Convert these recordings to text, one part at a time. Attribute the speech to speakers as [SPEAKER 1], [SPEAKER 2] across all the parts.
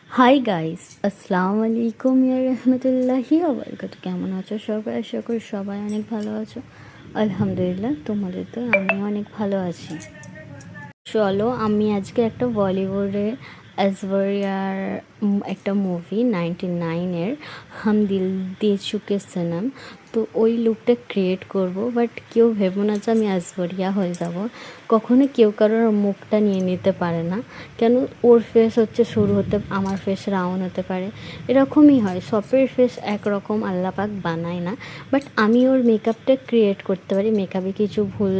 [SPEAKER 1] Hi guys, আসসালামু আলাইকুম ইয়া রহমতুল্লাহি ওয়া বারাকাতুহু। কেমন আছো সবাই? আশা করি সবাই অনেক ভালো আছো। আলহামদুলিল্লাহ, তোমাদের তো আমি অনেক ভালো আছি। চলো, আমি আজকে একটা বলিউডের ঐশ্বরিয়ার একটা মুভি 99-এর হাম দিল দে চুকে সনম, তো ওই লুকটা ক্রিয়েট করব। বাট কেউ ভেবো না যে আমি ঐশ্বরিয়া হয়ে যাব। কখনো কেউ কারোর মুখটা নিয়ে নিতে পারে না, কেন ওর ফেস হচ্ছে শুরু হতে, আমার ফেস রাউন্ড হতে পারে, এরকমই হয়। সবের ফেস একরকম আল্লাহ পাক বানায় না। বাট আমি ওর মেকআপটা ক্রিয়েট করতে পারি। মেকআপে কিছু ভুল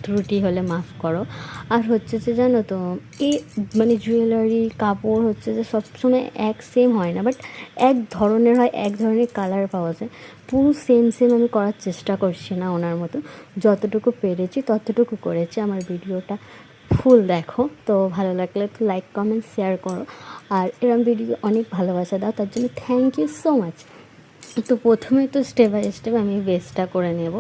[SPEAKER 1] ত্রুটি হলে মাফ করো। আর হচ্ছে যে জানো তো, এই মানে জুয়েলারি কাপড় হচ্ছে যে সবসময় এক সেম হয় না, বাট এক ধরনের হয়, এক ধরনের কালার পাওয়া যায়। পুরো সেম সেম আমি করার চেষ্টা করছি না, ওনার মতো যতটুকু পেরেছি ততটুকু করেছি। আমার ভিডিওটা ফুল দেখো, তো ভালো লাগলে তো লাইক কমেন্ট শেয়ার করো। আর এরকম ভিডিও অনেক ভালোবাসা দাও, তার জন্য থ্যাংক ইউ সো মাচ। তো প্রথমে তো স্টেপ বাই স্টেপ আমি বেসটা করে নেব,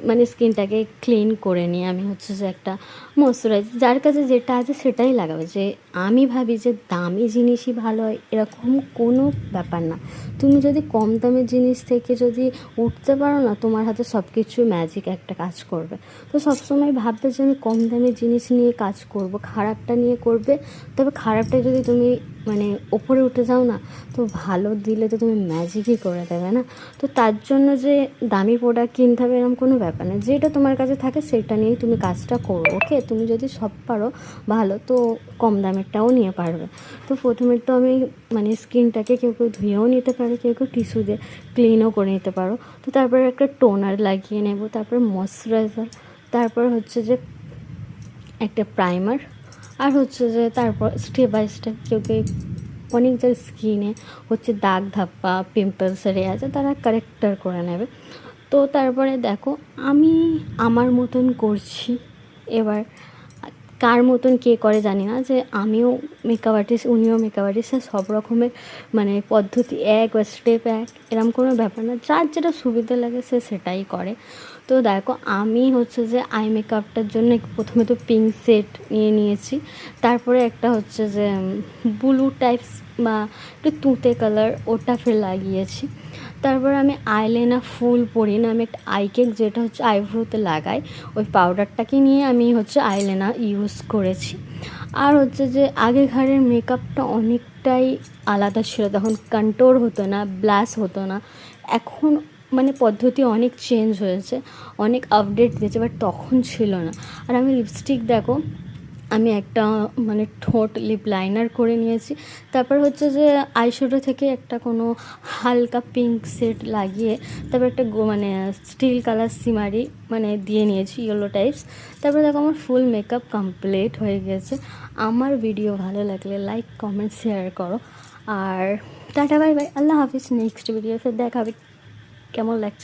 [SPEAKER 1] মানে স্কিনটাকে ক্লিন করে নিয়ে আমি হচ্ছে যে একটা ময়শ্চারাইজ, যার কাছে যেটা আছে সেটাই লাগাবে। যে আমি ভাবি যে দামি জিনিসই ভালো হয় এরকম কোনো ব্যাপার না। তুমি যদি কম দামের জিনিস থেকে যদি উঠতে পারো না, তোমার হাতে সব কিছু ম্যাজিক একটা কাজ করবে। তো সবসময় ভাববে যে আমি কম দামের জিনিস নিয়ে কাজ করব, খারাপটা নিয়ে করবে। তবে খারাপটা যদি তুমি মানে ওপরে উঠে যাও না, তো ভালো দিলে তো তুমি ম্যাজিকই করে দেবে না। তো তার জন্য যে দামি প্রোডাক্ট কিনতে হবে এরকম কোনো ব্যাপার না। যেটা তোমার কাছে থাকে সেটা নিয়েই তুমি কাজটা করো। ওকে, তুমি যদি সব পারো ভালো, তো কম দামেরটাও নিয়ে পারবে। তো প্রথমে তো আমি মানে স্কিনটাকে কেউ কেউ ধুয়েও নিতে পারে, কেউ কেউ টিস্যু দিয়ে ক্লিনও করে নিতে পারো। তো তারপরে একটা টোনার লাগিয়ে নেব, তারপর ময়শ্চারাইজার, তারপর হচ্ছে যে একটা প্রাইমার, আর হচ্ছে যে তারপর স্টেপ বাই স্টেপ কেউ কেউ অনেক যার স্কিনে হচ্ছে দাগ ধাপ্পা পিম্পলস এরিয়া আছে তারা কারেক্টার করে নেবে। তো তারপরে দেখো, আমি আমার মতন করছি। এবার কার মতন কে করে জানি না, যে আমিও মেকআপ আর্টিস্ট, উনিও মেকআপ আর্টিস্ট, সব রকমের মানে পদ্ধতি এক বা স্টেপ এক এরম কোনো ব্যাপার না। যার যেটা সুবিধা লাগে সে সেটাই করে। তো দেখো, আমি হচ্ছে যে আই মেকআপটার জন্য প্রথমে তো পিঙ্ক সেট নিয়ে নিয়েছি, তারপরে একটা হচ্ছে যে ব্লু টাইপস বা একটু তুঁতে কালার, ওটা ফের লাগিয়েছি। তারপর আমি আইলাইনার ফুল পরি না, আমি একটা আই কেক যেটা হচ্ছে আইব্রোতে লাগাই, ওই পাউডারটাকে নিয়ে আমি হচ্ছে আইলাইনার ইউজ করেছি। আর হচ্ছে যে আগেকারের মেকআপটা অনেকটাই আলাদা ছিল, তখন কন্ট্যুর হতো না, ব্লাশ হতো না। এখন মানে পদ্ধতি অনেক চেঞ্জ হয়েছে, অনেক আপডেট দিয়েছে, বাট তখন ছিল না। আর আমি লিপস্টিক দেখো, আমি একটা মানে ঠোঁট লিপ লাইনার করে নিয়েছি। তারপর হচ্ছে যে আইশ্যাডো থেকে একটা কোনো হালকা পিঙ্ক শেড লাগিয়ে, তারপর একটা মানে স্টিল কালার সিমারি মানে দিয়ে নিয়েছি, ইয়েলো টাইপস। তারপর দেখো আমার ফুল মেকআপ কমপ্লিট হয়ে গেছে। আমার ভিডিও ভালো লাগলে লাইক কমেন্ট শেয়ার করো। আর টাটা বাই বাই, আল্লাহ হাফিজ। নেক্সট ভিডিও ফের দেখা হবে। কেমন লাগছে